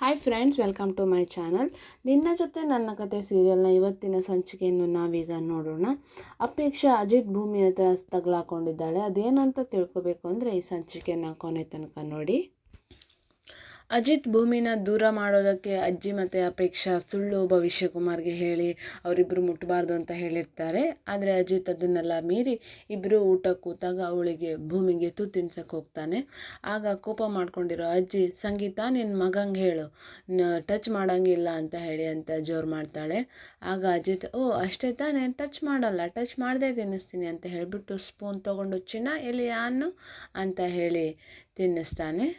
Hi friends, welcome to my channel. ನಿನ್ನ ಜೊತೆ ನನ್ನ ಕತೆ ಸೀರಿಯಲ್ನ ಇವತ್ತಿನ ಸಂಚಿಕೆಯನ್ನು ನಾವೀಗ ನೋಡೋಣ. ಅಪೇಕ್ಷಾ ಅಜಿತ್ ಭೂಮಿ ಹತ್ರ ತಗಲಾಕೊಂಡಿದ್ದಾಳೆ. ಅದೇನಂತ ತಿಳ್ಕೊಬೇಕು ಅಂದರೆ ಈ ಸಂಚಿಕೆನ ಕೊನೆ ತನಕ ನೋಡಿ. ಅಜಿತ್ ಭೂಮಿನ ದೂರ ಮಾಡೋದಕ್ಕೆ ಅಜ್ಜಿ ಮತ್ತು ಅಪೇಕ್ಷಾ ಸುಳ್ಳು ಭವಿಷ್ಯಕುಮಾರ್ಗೆ ಹೇಳಿ ಅವರಿಬ್ಬರು ಮುಟ್ಟಬಾರ್ದು ಅಂತ ಹೇಳಿರ್ತಾರೆ. ಆದರೆ ಅಜಿತ್ ಅದನ್ನೆಲ್ಲ ಮೀರಿ ಇಬ್ಬರು ಊಟ ಕೂತಾಗ ಅವಳಿಗೆ ಭೂಮಿಗೆ ತಿನ್ಸಕ್ಕೆ ಹೋಗ್ತಾನೆ. ಆಗ ಕೋಪ ಮಾಡ್ಕೊಂಡಿರೋ ಅಜ್ಜಿ, ಸಂಗೀತ ನಿನ್ನ ಮಗಂಗೆ ಹೇಳು ಟಚ್ ಮಾಡೋಂಗಿಲ್ಲ ಅಂತ ಹೇಳಿ ಅಂತ ಜೋರು ಮಾಡ್ತಾಳೆ. ಆಗ ಅಜಿತ್, ಓ ಅಷ್ಟೇ ತಾನೇ, ಟಚ್ ಮಾಡಲ್ಲ, ಟಚ್ ಮಾಡದೆ ತಿನ್ನಿಸ್ತೀನಿ ಅಂತ ಹೇಳಿಬಿಟ್ಟು ಸ್ಪೂನ್ ತೊಗೊಂಡು ಚಿನ್ನ ಎಲ್ಲಿ ಅನ್ನು ಅಂತ ಹೇಳಿ ತಿನ್ನಿಸ್ತಾನೆ.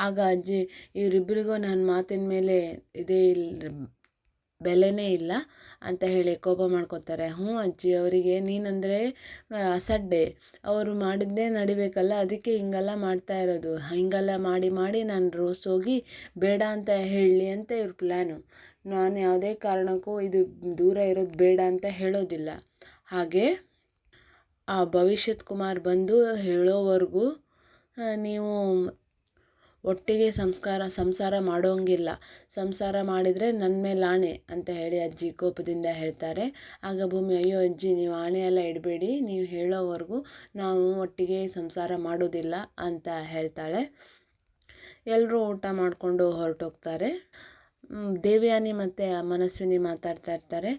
ಆಗ ಅಜ್ಜಿ, ಇವರಿಬ್ಬರಿಗೂ ನನ್ನ ಮಾತಿನ ಮೇಲೆ ಇದೇ ಬೆಲೆನೇ ಇಲ್ಲ ಅಂತ ಹೇಳಿ ಕೋಪ ಮಾಡ್ಕೋತಾರೆ. ಅಜ್ಜಿ, ಅವರಿಗೆ ನೀನಂದರೆ ಅಸಡ್ಡೆ, ಅವರು ಮಾಡಿದ್ದೇ ನಡಿಬೇಕಲ್ಲ, ಅದಕ್ಕೆ ಹಿಂಗೆಲ್ಲ ಮಾಡ್ತಾ ಇರೋದು. ಹಿಂಗೆಲ್ಲ ಮಾಡಿ ಮಾಡಿ ನಾನು ರೋಸ್ ಹೋಗಿ ಬೇಡ ಅಂತ ಹೇಳಲಿ ಅಂತ ಇವ್ರ ಪ್ಲ್ಯಾನು. ನಾನು ಯಾವುದೇ ಕಾರಣಕ್ಕೂ ಇದು ದೂರ ಇರೋದು ಬೇಡ ಅಂತ ಹೇಳೋದಿಲ್ಲ. ಹಾಗೆ ಆ ಭವಿಷ್ಯತ್ ಕುಮಾರ್ ಬಂದು ಹೇಳೋವರೆಗೂ ನೀವು ಒಟ್ಟಿಗೆ ಸಂಸಾರ ಮಾಡೋಂಗಿಲ್ಲ. ಸಂಸಾರ ಮಾಡಿದರೆ ನನ್ನ ಮೇಲೆ ಆಣೆ ಅಂತ ಹೇಳಿ ಅಜ್ಜಿ ಕೋಪದಿಂದ ಹೇಳ್ತಾರೆ. ಆಗ ಭೂಮಿ, ಅಯ್ಯೋ ಅಜ್ಜಿ, ನೀವು ಆಣೆ ಎಲ್ಲ ಇಡಬೇಡಿ, ನೀವು ಹೇಳೋವರೆಗೂ ನಾವು ಒಟ್ಟಿಗೆ ಸಂಸಾರ ಮಾಡೋದಿಲ್ಲ ಅಂತ ಹೇಳ್ತಾಳೆ. ಎಲ್ಲರೂ ಊಟ ಮಾಡಿಕೊಂಡು ಹೊರಟೋಗ್ತಾರೆ. ದೇವಯಾನಿ ಮತ್ತು ಮನಸ್ವಿನಿ ಮಾತಾಡ್ತಾ ಇರ್ತಾರೆ.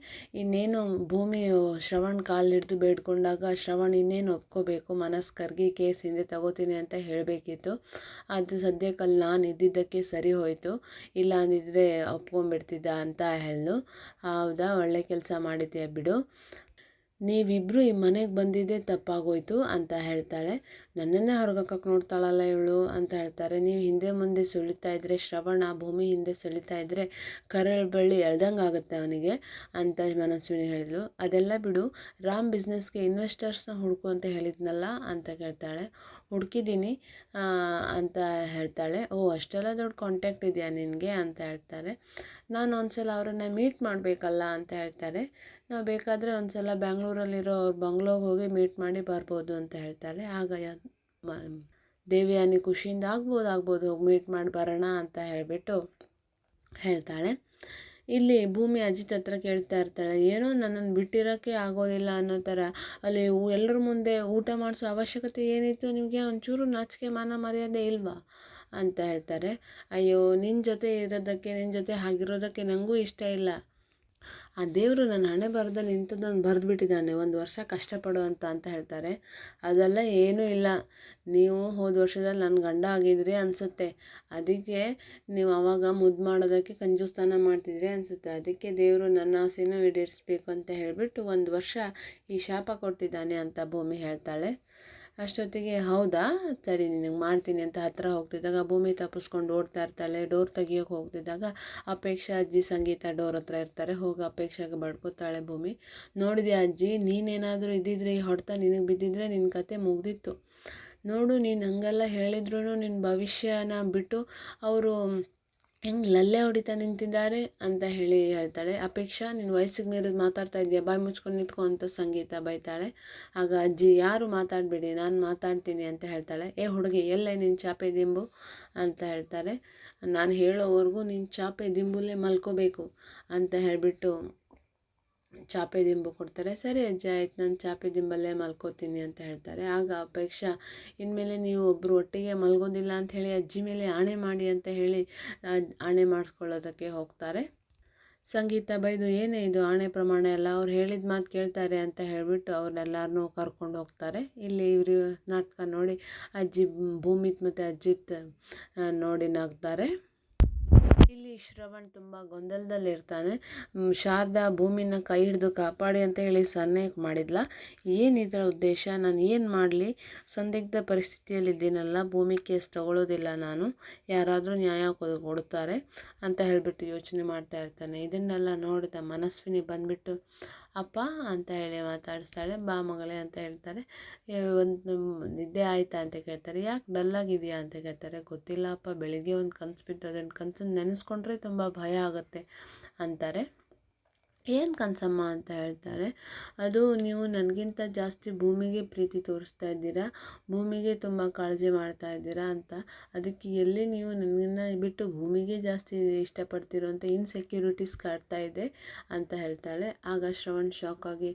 ಇನ್ನೇನು ಭೂಮಿ ಶ್ರವಣ್ ಕಾಲು ಹಿಡಿದು ಬೇಡ್ಕೊಂಡಾಗ ಶ್ರವಣ್ ಇನ್ನೇನು ಒಪ್ಕೋಬೇಕು, ಮನಸ್ಸು ಕರ್ಗಿ ಕೇಸ್ ಹಿಂದೆ ತಗೋತೀನಿ ಅಂತ ಹೇಳಬೇಕಿತ್ತು. ಅದು ಸದ್ಯಕ್ಕಲ್ಲಿ ನಾನು ಇದ್ದಿದ್ದಕ್ಕೆ ಸರಿ ಹೋಯಿತು, ಇಲ್ಲ ಅಂದಿದ್ರೆ ಒಪ್ಕೊಂಡ್ಬಿಡ್ತಿದ್ದ ಅಂತ ಹೇಳು. ಹೌದಾ, ಒಳ್ಳೆ ಕೆಲಸ ಮಾಡಿದ್ಯಾ ಬಿಡು, ನೀವಿಬ್ಬರು ಈ ಮನೆಗೆ ಬಂದಿದ್ದೇ ತಪ್ಪಾಗೋಯ್ತು ಅಂತ ಹೇಳ್ತಾಳೆ. ನನ್ನನ್ನೇ ಹೊರಗಕ್ಕಕ್ಕೆ ನೋಡ್ತಾಳಲ್ಲ ಇವಳು ಅಂತ ಹೇಳ್ತಾರೆ. ನೀವು ಹಿಂದೆ ಮುಂದೆ ಸುಳಿತಾ ಇದ್ದರೆ, ಶ್ರವಣ ಭೂಮಿ ಹಿಂದೆ ಸುಳಿತಾ ಇದ್ದರೆ ಕರಳು ಬಳ್ಳಿ ಎಳ್ದಂಗೆ ಆಗುತ್ತೆ ಅವನಿಗೆ ಅಂತ ಮನಸ್ವಿನಿ ಹೇಳಿದ್ಲು. ಅದೆಲ್ಲ ಬಿಡು, ರಾಮ್ ಬಿಸ್ನೆಸ್ಗೆ ಇನ್ವೆಸ್ಟರ್ಸ್ನ ಹುಡುಕು ಅಂತ ಹೇಳಿದ್ನಲ್ಲ ಅಂತ ಕೇಳ್ತಾಳೆ. ಹುಡುಕಿದ್ದೀನಿ ಅಂತ ಹೇಳ್ತಾಳೆ. ಓ, ಅಷ್ಟೆಲ್ಲ ದೊಡ್ಡ ಕಾಂಟ್ಯಾಕ್ಟ್ ಇದೆಯಾ ನಿನಗೆ ಅಂತ ಹೇಳ್ತಾರೆ. ನಾನು ಒಂದ್ಸಲ ಅವರನ್ನು ಮೀಟ್ ಮಾಡಬೇಕಲ್ಲ ಅಂತ ಹೇಳ್ತಾರೆ. ನಾವು ಬೇಕಾದರೆ ಒಂದ್ಸಲ ಬ್ಯಾಂಗ್ಳೂರಲ್ಲಿರೋ ಅವ್ರ ಬಂಗ್ಲೋಗೆ ಹೋಗಿ ಮೀಟ್ ಮಾಡಿ ಬರ್ಬೋದು ಅಂತ ಹೇಳ್ತಾರೆ. ಆಗ ದೇವಯಾನಿ ಖುಷಿಯಿಂದ ಆಗ್ಬೋದು ಹೋಗಿ ಮೀಟ್ ಮಾಡಿ ಬರೋಣ ಅಂತ ಹೇಳಿಬಿಟ್ಟು ಹೇಳ್ತಾಳೆ. ಇಲ್ಲಿ ಭೂಮಿ ಅಜಿತ್ ಹತ್ರ ಕೇಳ್ತಾ ಇರ್ತಾಳೆ, ಏನೋ ನನ್ನನ್ನು ಬಿಟ್ಟಿರೋಕ್ಕೆ ಆಗೋದಿಲ್ಲ ಅನ್ನೋ ಥರ. ಅಲ್ಲಿ ಎಲ್ಲರ ಮುಂದೆ ಊಟ ಮಾಡಿಸೋ ಅವಶ್ಯಕತೆ ಏನಿತ್ತು ನಿಮಗೆ? ಒಂಚೂರು ನಾಚಿಕೆ ಮಾನ ಮರ್ಯಾದೆ ಇಲ್ವಾ ಅಂತ ಹೇಳ್ತಾರೆ. ಅಯ್ಯೋ, ನಿನ್ನ ಜೊತೆ ಇರೋದಕ್ಕೆ, ನಿನ್ನ ಜೊತೆ ಹಾಗಿರೋದಕ್ಕೆ ನನಗೂ ಇಷ್ಟ ಇಲ್ಲ. ಆ ದೇವರು ನನ್ನ ಹಣೆ ಬರದಲ್ಲಿ ಇಂಥದ್ದೊಂದು ಬರೆದ್ಬಿಟ್ಟಿದ್ದಾನೆ, 1 ವರ್ಷ ಕಷ್ಟಪಡು ಅಂತ ಹೇಳ್ತಾರೆ. ಅದೆಲ್ಲ ಏನೂ ಇಲ್ಲ, ನೀವು ಹೋದ ವರ್ಷದಲ್ಲಿ ನನ್ನ ಗಂಡ ಆಗಿದ್ರಿ ಅನಿಸುತ್ತೆ, ಅದಕ್ಕೆ ನೀವು ಆವಾಗ ಮುದ್ದು ಮಾಡೋದಕ್ಕೆ ಕಂಜೂಸ್ತನ ಮಾಡ್ತಿದ್ರಿ ಅನಿಸುತ್ತೆ, ಅದಕ್ಕೆ ದೇವರು ನನ್ನ ಆಸೆನೂ ಈಡೇರಿಸ್ಬೇಕು ಅಂತ ಹೇಳಿಬಿಟ್ಟು 1 ವರ್ಷ ಈ ಶಾಪ ಕೊಟ್ಟಿದ್ದಾನೆ ಅಂತ ಭೂಮಿ ಹೇಳ್ತಾಳೆ. ಅಷ್ಟೊತ್ತಿಗೆ ಹೌದಾ, ಸರಿ ನಿನಗೆ ಮಾಡ್ತೀನಿ ಅಂತ ಹತ್ತಿರ ಹೋಗ್ತಿದ್ದಾಗ ಭೂಮಿ ತಪ್ಪಿಸ್ಕೊಂಡು ಓಡ್ತಾ ಇರ್ತಾಳೆ. ಡೋರ್ ತೆಗಿಯೋಕೆ ಹೋಗ್ತಿದ್ದಾಗ ಅಪೇಕ್ಷಾ ಅಜ್ಜಿ ಸಂಗೀತ ಡೋರ್ ಹತ್ರ ಇರ್ತಾರೆ. ಹೋಗಿ ಅಪೇಕ್ಷಾಗೆ ಬಡ್ಕೋತಾಳೆ ಭೂಮಿ. ನೋಡಿದ್ಯಾ ಅಜ್ಜಿ, ನೀನೇನಾದರೂ ಇದ್ದಿದ್ರೆ ಈ ಹೊಡೆತ ನಿನಗೆ ಬಿದ್ದಿದ್ರೆ ನಿನ್ನ ಕತೆ ಮುಗ್ದಿತ್ತು. ನೋಡು, ನೀನು ಹಂಗೆಲ್ಲ ಹೇಳಿದ್ರು ನಿನ್ನ ಭವಿಷ್ಯನ ಬಿಟ್ಟು ಅವರು ಹೆಂಗೆ ಲಲ್ಲೆ ಹೊಡಿತಾ ನಿಂತಿದ್ದಾರೆ ಅಂತ ಹೇಳಿ ಹೇಳ್ತಾಳೆ. ಅಪೇಕ್ಷಾ, ನಿನ್ನ ವಯಸ್ಸಿಗೆ ಮೀರಿದ ಮಾತಾಡ್ತಾ ಇದೆಯಾ, ಬಾಯಿ ಮುಚ್ಕೊಂಡು ನಿಂತ್ಕೊ ಅಂತ ಸಂಗೀತ ಬೈತಾಳೆ. ಆಗ ಅಜ್ಜಿ, ಯಾರು ಮಾತಾಡಬೇಡಿ, ನಾನು ಮಾತಾಡ್ತೀನಿ ಅಂತ ಹೇಳ್ತಾಳೆ. ಏ ಹುಡುಗಿ, ಎಲ್ಲೇ ನಿನ್ನ ಚಾಪೆ ದಿಂಬು ಅಂತ ಹೇಳ್ತಾರೆ. ನಾನು ಹೇಳೋವರೆಗೂ ನಿನ್ನ ಚಾಪೆ ದಿಂಬುಲ್ಲೇ ಮಲ್ಕೋಬೇಕು ಅಂತ ಹೇಳಿಬಿಟ್ಟು ಚಾಪೆ ದಿಂಬು ಕೊಡ್ತಾರೆ. ಸರಿ ಅಜ್ಜಿ, ಆಯ್ತು, ನಾನು ಚಾಪೆ ದಿಂಬಲ್ಲೇ ಮಲ್ಕೋತೀನಿ ಅಂತ ಹೇಳ್ತಾರೆ. ಆಗ ಅಪೇಕ್ಷಾ, ಇನ್ಮೇಲೆ ನೀವು ಒಬ್ಬರು ಒಟ್ಟಿಗೆ ಮಲ್ಗೋದಿಲ್ಲ ಅಂತ ಹೇಳಿ ಅಜ್ಜಿ ಮೇಲೆ ಆಣೆ ಮಾಡಿ ಅಂತ ಹೇಳಿ ಆಣೆ ಮಾಡಿಸ್ಕೊಳ್ಳೋದಕ್ಕೆ ಹೋಗ್ತಾರೆ. ಸಂಗೀತ ಬೈದು, ಏನೇ ಇದು ಆಣೆ ಪ್ರಮಾಣ ಎಲ್ಲ, ಅವ್ರು ಹೇಳಿದ ಮಾತು ಕೇಳ್ತಾರೆ ಅಂತ ಹೇಳಿಬಿಟ್ಟು ಅವ್ರನ್ನೆಲ್ಲರನ್ನೂ ಕರ್ಕೊಂಡು ಹೋಗ್ತಾರೆ. ಇಲ್ಲಿ ಇವರು ನಾಟಕ ನೋಡಿ ಅಜ್ಜಿ ಭೂಮಿತ್ ಮತ್ತು ಅಜ್ಜಿತ್ ನೋಡಿ ನಗ್ತಾರೆ. ಇಲ್ಲಿ ಶ್ರವಣ್ ತುಂಬ ಗೊಂದಲದಲ್ಲಿರ್ತಾನೆ. ಶಾರದಾ ಭೂಮಿನ ಕೈ ಹಿಡಿದು ಕಾಪಾಡಿ ಅಂತ ಹೇಳಿ ಸನ್ನೆಗೆ ಮಾಡಿದ್ಲ. ಏನಿದ್ರ ಉದ್ದೇಶ? ನಾನು ಏನು ಮಾಡಲಿ, ಸಂದಿಗ್ಧ ಪರಿಸ್ಥಿತಿಯಲ್ಲಿದ್ದೀನಲ್ಲ, ಭೂಮಿ ಕೇಸ್ ತಗೊಳ್ಳೋದಿಲ್ಲ ನಾನು, ಯಾರಾದರೂ ನ್ಯಾಯ ಕೊಡ್ತಾರೆ ಅಂತ ಹೇಳಿಬಿಟ್ಟು ಯೋಚನೆ ಮಾಡ್ತಾ ಇರ್ತಾನೆ. ಇದನ್ನೆಲ್ಲ ನೋಡಿದ ಮನಸ್ವಿನಿ ಬಂದುಬಿಟ್ಟು ಅಪ್ಪ ಅಂತ ಹೇಳಿ ಮಾತಾಡಿಸ್ತಾಳೆ. ಬಾ ಮಗಳೇ ಅಂತ ಹೇಳ್ತಾರೆ. ಒಂದು ನಿದ್ದೆ ಆಯಿತಾ ಅಂತ ಕೇಳ್ತಾರೆ. ಯಾಕೆ ಡಲ್ಲಾಗಿದೆಯಾ ಅಂತ ಕೇಳ್ತಾರೆ. ಗೊತ್ತಿಲ್ಲ ಅಪ್ಪ, ಬೆಳಿಗ್ಗೆ ಒಂದು ಕನಸು ಬಿತ್ತು, ಅದನ್ನು ಕನಸನ್ನು ನೆನೆಸ್ಕೊಂಡ್ರೆ ತುಂಬ ಭಯ ಆಗುತ್ತೆ ಅಂತಾರೆ. ಏನು ಕನಸಮ್ಮ ಅಂತ ಹೇಳ್ತಾರೆ. ಅದು ನೀವು ನನಗಿಂತ ಜಾಸ್ತಿ ಭೂಮಿಗೆ ಪ್ರೀತಿ ತೋರಿಸ್ತಾ ಇದ್ದೀರಾ, ಭೂಮಿಗೆ ತುಂಬ ಕಾಳಜಿ ಮಾಡ್ತಾ ಇದ್ದೀರಾ ಅಂತ. ಅದಕ್ಕೆ ಎಲ್ಲಿ ನೀವು ನನಗನ್ನ ಬಿಟ್ಟು ಭೂಮಿಗೆ ಜಾಸ್ತಿ ಇಷ್ಟಪಡ್ತೀರೋ ಅಂತ ಇನ್ಸೆಕ್ಯೂರಿಟೀಸ್ ಕಾಡ್ತಾ ಇದೆ ಅಂತ ಹೇಳ್ತಾಳೆ. ಆಗ ಶ್ರವಣ್ ಶಾಕ್ ಆಗಿ,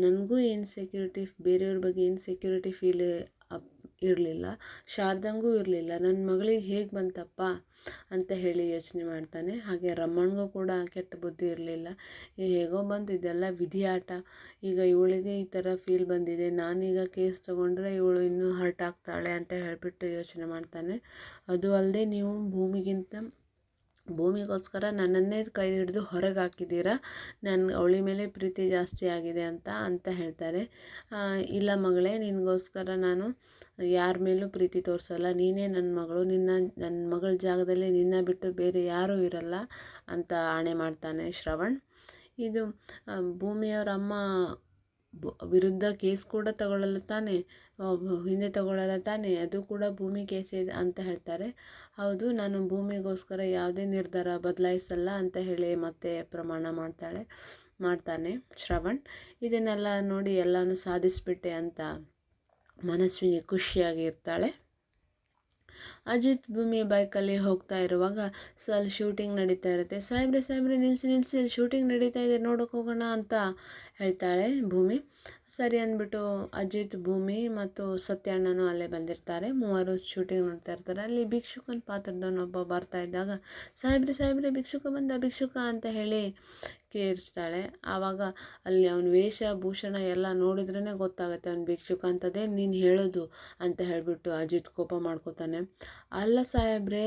ನನಗೂ ಇನ್ಸೆಕ್ಯೂರಿಟಿ, ಬೇರೆಯವ್ರ ಬಗ್ಗೆ ಇನ್ಸೆಕ್ಯೂರಿಟಿ ಫೀಲ್ ಇರಲಿಲ್ಲ, ಶಾರದಂಗೂ ಇರಲಿಲ್ಲ, ನನ್ನ ಮಗಳಿಗೆ ಹೇಗೆ ಬಂತಪ್ಪ ಅಂತ ಹೇಳಿ ಯೋಚನೆ ಮಾಡ್ತಾನೆ. ಹಾಗೆ ರಮಣ್ಗೂ ಕೂಡ ಕೆಟ್ಟ ಬುದ್ಧಿ ಇರಲಿಲ್ಲ, ಹೇಗೋ ಬಂತು, ಇದೆಲ್ಲ ವಿಧಿ ಆಟ, ಈಗ ಇವಳಿಗೆ ಈ ಥರ ಫೀಲ್ ಬಂದಿದೆ, ನಾನೀಗ ಕೇಸ್ ತೊಗೊಂಡ್ರೆ ಇವಳು ಇನ್ನೂ ಹರ್ಟ್ ಆಗ್ತಾಳೆ ಅಂತ ಹೇಳಿಬಿಟ್ಟು ಯೋಚನೆ ಮಾಡ್ತಾನೆ. ಅದು ಅಲ್ಲದೆ ನೀವು ಭೂಮಿಗೋಸ್ಕರ ನನ್ನನ್ನೇ ಕೈ ಹಿಡಿದು ಹೊರಗೆ ಹಾಕಿದ್ದೀರಾ, ಅವಳಿ ಮೇಲೆ ಪ್ರೀತಿ ಜಾಸ್ತಿ ಆಗಿದೆ ಅಂತ ಹೇಳ್ತಾರೆ. ಇಲ್ಲ ಮಗಳೇ, ನಿನಗೋಸ್ಕರ ನಾನು ಯಾರ ಮೇಲೂ ಪ್ರೀತಿ ತೋರಿಸಲ್ಲ, ನೀನೇ ನನ್ನ ಮಗಳು, ನನ್ನ ಮಗಳ ಜಾಗದಲ್ಲಿ ನಿನ್ನ ಬಿಟ್ಟು ಬೇರೆ ಯಾರೂ ಇರಲ್ಲ ಅಂತ ಆಣೆ ಮಾಡ್ತಾನೆ ಶ್ರವಣ್. ಇದು ಭೂಮಿಯವರ ಅಮ್ಮ ವಿರುದ್ಧ ಕೇಸ್ ಕೂಡ ತಗೊಳ್ಳಲ್ಲ ತಾನೆ, ಹಿಂದೆ ತಗೊಳ್ಳಲ್ಲ ತಾನೆ, ಅದು ಕೂಡ ಭೂಮಿ ಕೇಸೇ ಅಂತ ಹೇಳ್ತಾರೆ. ಹೌದು, ನಾನು ಭೂಮಿಗೋಸ್ಕರ ಯಾವುದೇ ನಿರ್ಧಾರ ಬದಲಾಯಿಸಲ್ಲ ಅಂತ ಹೇಳಿ ಮತ್ತೆ ಪ್ರಮಾಣ ಮಾಡ್ತಾನೆ ಶ್ರವಣ್. ಇದನ್ನೆಲ್ಲ ನೋಡಿ ಎಲ್ಲನೂ ಸಾಧಿಸಿಬಿಟ್ಟೆ ಅಂತ ಮನಸ್ವಿನಿ ಖುಷಿಯಾಗಿ ಇರ್ತಾಳೆ. ಅಜಿತ್ ಭೂಮಿ ಬೈಕಲ್ಲಿ ಹೋಗ್ತಾ ಇರುವಾಗ ಅಲ್ಲಿ ಶೂಟಿಂಗ್ ನಡೀತಾ ಇರುತ್ತೆ. ಸಾಹೇಬ್ರೆ ನಿಲ್ಲಿಸಿ ಅಲ್ಲಿ ಶೂಟಿಂಗ್ ನಡೀತಾ ಇದೆ, ನೋಡೋಕೆ ಹೋಗೋಣ ಅಂತ ಹೇಳ್ತಾಳೆ ಭೂಮಿ. ಸರಿ ಅಂದ್ಬಿಟ್ಟು ಅಜಿತ್, ಭೂಮಿ ಮತ್ತು ಸತ್ಯಣ್ಣನೂ ಅಲ್ಲೇ ಬಂದಿರ್ತಾರೆ. ಮೂವರು ಶೂಟಿಂಗ್ ನೋಡ್ತಾ ಇರ್ತಾರೆ. ಅಲ್ಲಿ ಭಿಕ್ಷುಕನ ಪಾತ್ರದವನೊಬ್ಬ ಬರ್ತಾ ಇದ್ದಾಗ ಸಾಹೇಬ್ರೆ ಭಿಕ್ಷುಕ ಅಂತ ಹೇಳಿ ಕೇಳಿಸ್ತಾಳೆ. ಆವಾಗ ಅಲ್ಲಿ ಅವನ ವೇಷಭೂಷಣ ಎಲ್ಲ ನೋಡಿದ್ರೇ ಗೊತ್ತಾಗುತ್ತೆ ಅವನು ಭಿಕ್ಷುಕ ಅಂತದೇ ನೀನು ಹೇಳೋದು ಅಂತ ಹೇಳಿಬಿಟ್ಟು ಅಜಿತ್ ಕೋಪ ಮಾಡ್ಕೋತಾನೆ. ಅಲ್ಲ ಸಾಹೇಬ್ರೆ,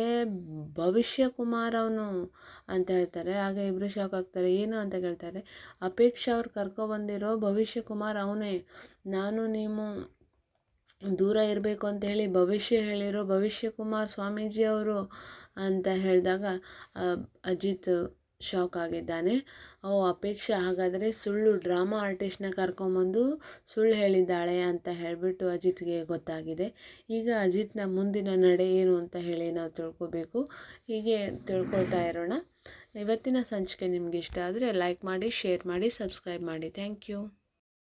ಭವಿಷ್ಯ ಕುಮಾರ್ ಅವನು ಅಂತ ಹೇಳ್ತಾರೆ. ಆಗ ಇಬ್ಬರು ಶಾಕ್ ಆಗ್ತಾರೆ. ಏನು ಅಂತ ಕೇಳ್ತಾರೆ. ಅಪೇಕ್ಷಾ ಅವ್ರು ಕರ್ಕೊಬಂದಿರೋ ಭವಿಷ್ಯ ಕುಮಾರ್ ಅವನೇ, ನಾನು ನೀವು ದೂರ ಇರಬೇಕು ಅಂತ ಹೇಳಿ ಭವಿಷ್ಯ ಹೇಳಿರೋ ಭವಿಷ್ಯ ಕುಮಾರ್ ಸ್ವಾಮೀಜಿ ಅವರು ಅಂತ ಹೇಳಿದಾಗ ಅಜಿತ್ ಶಾಕ್ ಆಗಿದ್ದಾನೆ. ಅಪೇಕ್ಷಾ ಹಾಗಾದರೆ ಸುಳ್ಳು ಡ್ರಾಮಾ ಆರ್ಟಿಸ್ಟ್ನ ಕರ್ಕೊಂಬಂದು ಸುಳ್ಳು ಹೇಳಿದ್ದಾಳೆ ಅಂತ ಹೇಳಿಬಿಟ್ಟು ಅಜಿತ್ಗೆ ಗೊತ್ತಾಗಿದೆ. ಈಗ ಅಜಿತ್ನ ಮುಂದಿನ ನಡೆ ಏನು ಅಂತ ಹೇಳಿ ನಾವು ತಿಳ್ಕೊಬೇಕು. ಹೀಗೆ ತಿಳ್ಕೊಳ್ತಾ ಇರೋಣ. ಇವತ್ತಿನ ಸಂಚಿಕೆ ನಿಮ್ಗೆ ಇಷ್ಟ ಆದರೆ ಲೈಕ್ ಮಾಡಿ, ಶೇರ್ ಮಾಡಿ, ಸಬ್ಸ್ಕ್ರೈಬ್ ಮಾಡಿ. Thank you.